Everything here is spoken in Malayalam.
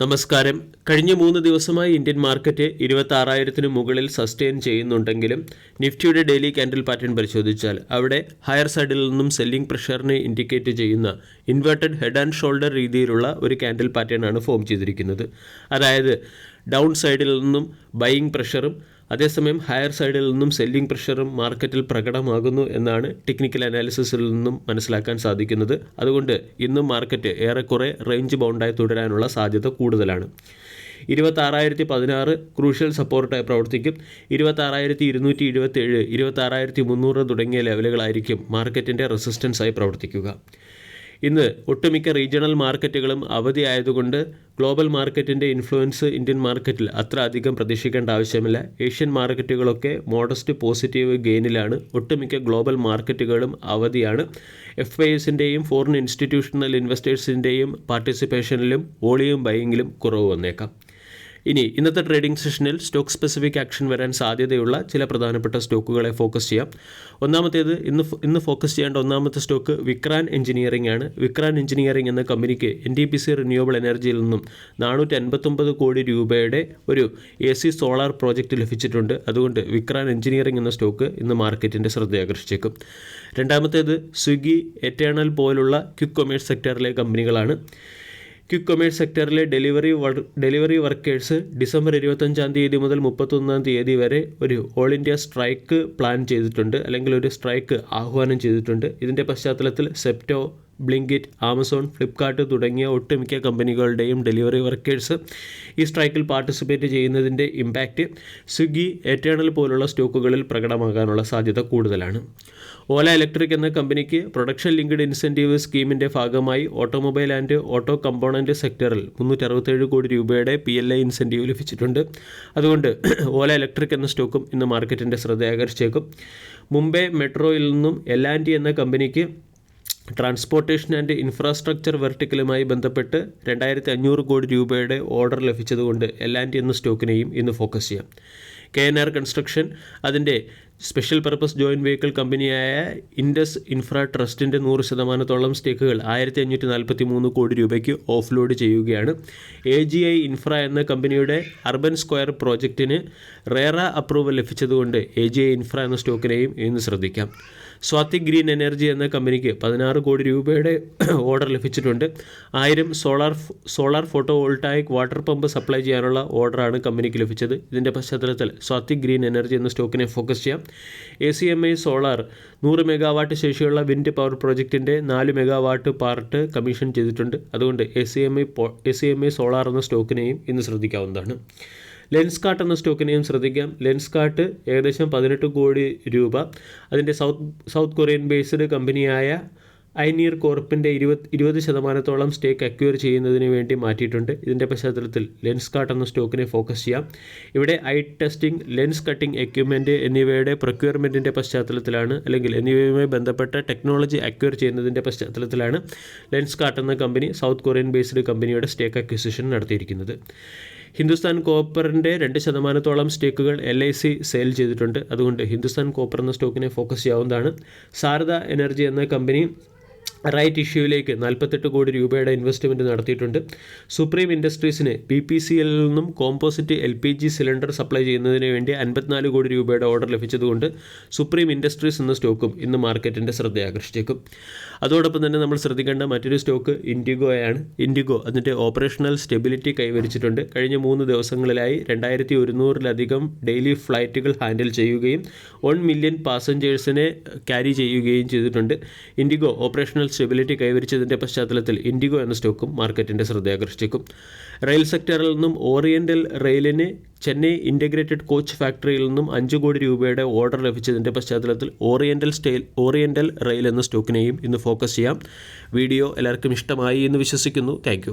നമസ്കാരം. കഴിഞ്ഞ 3 ദിവസമായി ഇന്ത്യൻ മാർക്കറ്റ് 26,000-ന് മുകളിൽ സസ്റ്റെയിൻ ചെയ്യുന്നുണ്ടെങ്കിലും നിഫ്റ്റിയുടെ ഡെയിലി ക്യാൻഡിൽ പാറ്റേൺ പരിശോധിച്ചാൽ അവിടെ ഹയർ സൈഡിൽ നിന്നും സെല്ലിംഗ് പ്രഷറിനെ ഇൻഡിക്കേറ്റ് ചെയ്യുന്ന ഇൻവേർട്ടഡ് ഹെഡ് ആൻഡ് ഷോൾഡർ രീതിയിലുള്ള ഒരു ക്യാൻഡിൽ പാറ്റേൺ ആണ് ഫോം ചെയ്തിരിക്കുന്നത്. അതായത് ഡൗൺ സൈഡിൽ നിന്നും ബൈയിങ് പ്രഷറും അതേസമയം ഹയർ സൈഡിൽ നിന്നും സെല്ലിംഗ് പ്രഷറും മാർക്കറ്റിൽ പ്രകടമാകുന്നു എന്നാണ് ടെക്നിക്കൽ അനാലിസിസിൽ നിന്നും മനസ്സിലാക്കാൻ സാധിക്കുന്നത്. അതുകൊണ്ട് ഇന്നും മാർക്കറ്റ് ഏറെക്കുറെ റേഞ്ച് ബൗണ്ടായി തുടരാനുള്ള സാധ്യത കൂടുതലാണ്. 26,016 ക്രൂഷ്യൽ സപ്പോർട്ടായി പ്രവർത്തിക്കും. 26,227, 26,300 തുടങ്ങിയ ലെവലുകളായിരിക്കും മാർക്കറ്റിൻ്റെ റെസിസ്റ്റൻസായി പ്രവർത്തിക്കുക. ഇന്ന് ഒട്ടുമിക്ക റീജിയണൽ മാർക്കറ്റുകളും അവധിയായതുകൊണ്ട് ഗ്ലോബൽ മാർക്കറ്റിൻ്റെ ഇൻഫ്ലുവൻസ് ഇന്ത്യൻ മാർക്കറ്റിൽ അത്ര അധികം പ്രതീക്ഷിക്കേണ്ട ആവശ്യമില്ല. ഏഷ്യൻ മാർക്കറ്റുകളൊക്കെ മോഡസ്റ്റ് പോസിറ്റീവ് ഗെയിനിലാണ്. ഒട്ടുമിക്ക ഗ്ലോബൽ മാർക്കറ്റുകളും അവധിയാണ്. FISൻ്റെയും ഫോറിൻ ഇൻസ്റ്റിറ്റ്യൂഷണൽ ഇൻവെസ്റ്റേഴ്സിൻ്റെയും പാർട്ടിസിപ്പേഷനിലും വോളിയം ബൈയിങ്ങിലും കുറവ് വന്നേക്കാം. ഇനി ഇന്നത്തെ ട്രേഡിംഗ് സെഷനിൽ സ്റ്റോക്ക് സ്പെസിഫിക് ആക്ഷൻ വരാൻ സാധ്യതയുള്ള ചില പ്രധാനപ്പെട്ട സ്റ്റോക്കുകളെ ഫോക്കസ് ചെയ്യാം. ഒന്നാമത്തേത് ഇന്ന് ഫോക്കസ് ചെയ്യേണ്ട ഒന്നാമത്തെ സ്റ്റോക്ക് വിക്രാൻ എഞ്ചിനീയറിംഗ് ആണ്. വിക്രാൻ എഞ്ചിനീയറിംഗ് എന്ന കമ്പനിക്ക് NTPC റിന്യൂവബിൾ എനർജിയിൽ നിന്നും 459 കോടി രൂപയുടെ ഒരു AC സോളാർ പ്രോജക്റ്റ് ലഭിച്ചിട്ടുണ്ട്. അതുകൊണ്ട് വിക്രാൻ എഞ്ചിനീയറിംഗ് എന്ന സ്റ്റോക്ക് ഇന്ന് മാർക്കറ്റിൻ്റെ ശ്രദ്ധയാകർഷിച്ചേക്കും. രണ്ടാമത്തേത് സ്വിഗ്ഗി, എറ്റേണൽ പോലുള്ള ക്വിക്ക് കൊമേഴ്സ് സെക്ടറിലെ കമ്പനികളാണ്. ക്വിക്ക് കൊമേഴ്സ് സെക്ടറിലെ ഡെലിവറി വർക്കേഴ്സ് ഡിസംബർ 25 മുതൽ 31 വരെ ഒരു ഓൾ ഇന്ത്യ സ്ട്രൈക്ക് പ്ലാൻ ചെയ്തിട്ടുണ്ട്, അല്ലെങ്കിൽ ഒരു സ്ട്രൈക്ക് ആഹ്വാനം ചെയ്തിട്ടുണ്ട്. ഇതിൻ്റെ പശ്ചാത്തലത്തിൽ സെപ്റ്റോ, ബ്ലിങ്കിറ്റ്, ആമസോൺ, ഫ്ലിപ്കാർട്ട് തുടങ്ങിയ ഒട്ടുമിക്ക കമ്പനികളുടെയും ഡെലിവറി വർക്കേഴ്സ് ഈ സ്ട്രൈക്കിൽ പാർട്ടിസിപ്പേറ്റ് ചെയ്യുന്നതിൻ്റെ ഇമ്പാക്റ്റ് സ്വിഗ്ഗി, എറ്റേണൽ പോലുള്ള സ്റ്റോക്കുകളിൽ പ്രകടമാകാനുള്ള സാധ്യത കൂടുതലാണ്. ഓല ഇലക്ട്രിക് എന്ന കമ്പനിക്ക് പ്രൊഡക്ഷൻ ലിങ്ക്ഡ് ഇൻസെൻറ്റീവ് സ്കീമിൻ്റെ ഭാഗമായി ഓട്ടോമൊബൈൽ ആൻഡ് ഓട്ടോ കമ്പോണൻറ്റ് സെക്ടറിൽ 367 കോടി രൂപയുടെ PLI ഇൻസെൻറ്റീവ് ലഭിച്ചിട്ടുണ്ട്. അതുകൊണ്ട് ഓല ഇലക്ട്രിക് എന്ന സ്റ്റോക്കും ഇന്ന് മാർക്കറ്റിൻ്റെ ശ്രദ്ധയാകർഷിച്ചേക്കും. മുംബൈ മെട്രോയിൽ നിന്നും L&T എന്ന കമ്പനിക്ക് ട്രാൻസ്പോർട്ടേഷൻ ആൻഡ് ഇൻഫ്രാസ്ട്രക്ചർ വെർട്ടിക്കലുമായി ബന്ധപ്പെട്ട് 2,500 കോടി രൂപയുടെ ഓർഡർ ലഭിച്ചതുകൊണ്ട് L&T എന്ന സ്റ്റോക്കിനെയും ഇന്ന് ഫോക്കസ് ചെയ്യാം. KNR construction special purpose joint vehicle കമ്പനിയായ ഇൻഡസ് ഇൻഫ്ര ട്രസ്റ്റിൻ്റെ 100% സ്റ്റേക്കുകൾ 1,543 കോടി രൂപയ്ക്ക് ഓഫ് ലോഡ് ചെയ്യുകയാണ്. AGI ഇൻഫ്ര എന്ന കമ്പനിയുടെ അർബൻ സ്ക്വയർ പ്രോജക്റ്റിന് റേറ അപ്രൂവൽ ലഭിച്ചതുകൊണ്ട് AGI ഇൻഫ്ര എന്ന സ്റ്റോക്കിനെയും ഇന്ന് ശ്രദ്ധിക്കാം. സ്വാതി ഗ്രീൻ എനർജി എന്ന കമ്പനിക്ക് 16 കോടി രൂപയുടെ ഓർഡർ ലഭിച്ചിട്ടുണ്ട്. 1000 solar photo voltaic water pump supply ചെയ്യാനുള്ള ഓർഡറാണ് കമ്പനിക്ക് ലഭിച്ചത്. ഇതിൻ്റെ പശ്ചാത്തലത്തിൽ സ്വാതി ഗ്രീൻ എനർജി എന്ന സ്റ്റോക്കിനെ ഫോക്കസ് ചെയ്യാം. ACMI സോളാർ 100 മെഗാവാട്ട് ശേഷിയുള്ള വിൻഡ് പവർ പ്രോജക്റ്റിൻ്റെ 4 മെഗാവാട്ട് പാർട്ട് കമ്മീഷൻ ചെയ്തിട്ടുണ്ട്. അതുകൊണ്ട് ACMI സോളാർ എന്ന സ്റ്റോക്കിനെയും ഇന്ന് ശ്രദ്ധിക്കാവുന്നതാണ്. ലെൻസ്കാർട്ട് എന്ന സ്റ്റോക്കിനെയും ശ്രദ്ധിക്കാം. ലെൻസ്കാർട്ട് ഏകദേശം 18 കോടി രൂപ അതിൻ്റെ സൗത്ത് കൊറിയൻ ബേസ്ഡ് കമ്പനിയായ ഐനീർ കോർപ്പിൻ്റെ 20% സ്റ്റേക്ക് അക്വയർ ചെയ്യുന്നതിന് വേണ്ടി മാറ്റിയിട്ടുണ്ട്. ഇതിൻ്റെ പശ്ചാത്തലത്തിൽ ലെൻസ്കാർട്ട് എന്ന സ്റ്റോക്കിനെ ഫോക്കസ് ചെയ്യാം. ഇവിടെ I testing, lens cutting equipment എന്നിവയുടെ പ്രൊക്യൂർമെൻറ്റിൻ്റെ പശ്ചാത്തലത്തിലാണ്, അല്ലെങ്കിൽ എന്നിവയുമായി ബന്ധപ്പെട്ട ടെക്നോളജി അക്വയർ ചെയ്യുന്നതിൻ്റെ പശ്ചാത്തലത്തിലാണ് ലെൻസ്കാർട്ട് എന്ന കമ്പനി സൗത്ത് കൊറിയൻ ബേസ്ഡ് കമ്പനിയുടെ സ്റ്റേക്ക് അക്വിസിഷൻ നടത്തിയിരിക്കുന്നത്. ഹിന്ദുസ്ഥാൻ കോപ്പറിൻ്റെ 2% സ്റ്റേക്കുകൾ LIC സെയിൽ ചെയ്തിട്ടുണ്ട്. അതുകൊണ്ട് ഹിന്ദുസ്ഥാൻ കോപ്പർ എന്ന സ്റ്റോക്കിനെ ഫോക്കസ് ചെയ്യാവുന്നതാണ്. സാരദ എനർജി എന്ന കമ്പനി റൈറ്റ് ഇഷ്യൂവിലേക്ക് 48 കോടി രൂപയുടെ ഇൻവെസ്റ്റ്മെൻറ്റ് നടത്തിയിട്ടുണ്ട്. സുപ്രീം ഇൻഡസ്ട്രീസിന് BPCL നിന്നും കോമ്പോസിറ്റ് LPG സിലിണ്ടർ സപ്ലൈ ചെയ്യുന്നതിന് വേണ്ടി 54 കോടി രൂപയുടെ ഓർഡർ ലഭിച്ചതുകൊണ്ട് സുപ്രീം ഇൻഡസ്ട്രീസ് എന്ന സ്റ്റോക്കും ഇന്ന് മാർക്കറ്റിൻ്റെ ശ്രദ്ധയാകർഷിച്ചേക്കും. അതോടൊപ്പം തന്നെ നമ്മൾ ശ്രദ്ധിക്കേണ്ട മറ്റൊരു സ്റ്റോക്ക് ഇൻഡിഗോയാണ്. ഇൻഡിഗോ അതിൻ്റെ ഓപ്പറേഷണൽ സ്റ്റെബിലിറ്റി കൈവരിച്ചിട്ടുണ്ട്. കഴിഞ്ഞ 3 ദിവസങ്ങളിലായി 2,100-ലധികം ഡെയിലി ഫ്ലൈറ്റുകൾ ഹാൻഡിൽ ചെയ്യുകയും 1 മില്യൺ പാസഞ്ചേഴ്സിനെ ക്യാരി ചെയ്യുകയും ചെയ്തിട്ടുണ്ട്. ഇൻഡിഗോ ഓപ്പറേഷണൽ സ്റ്റെബിലിറ്റി കൈവരിച്ചതിൻ്റെ പശ്ചാത്തലത്തിൽ ഇൻഡിഗോ എന്ന സ്റ്റോക്കും മാർക്കറ്റിൻ്റെ ശ്രദ്ധയാകർഷിച്ചേക്കും. റെയിൽ സെക്ടറിൽ നിന്നും ഓറിയൻ്റൽ റെയിലിന് ചെന്നൈ ഇൻ്റഗ്രേറ്റഡ് കോച്ച് ഫാക്ടറിയിൽ നിന്നും 5 കോടി രൂപയുടെ ഓർഡർ ലഭിച്ചതിൻ്റെ പശ്ചാത്തലത്തിൽ ഓറിയൻ്റൽ റെയിൽ എന്ന സ്റ്റോക്കിനെയും ഇന്ന് ഫോക്കസ് ചെയ്യാം. വീഡിയോ എല്ലാവർക്കും ഇഷ്ടമായി എന്ന് വിശ്വസിക്കുന്നു. താങ്ക്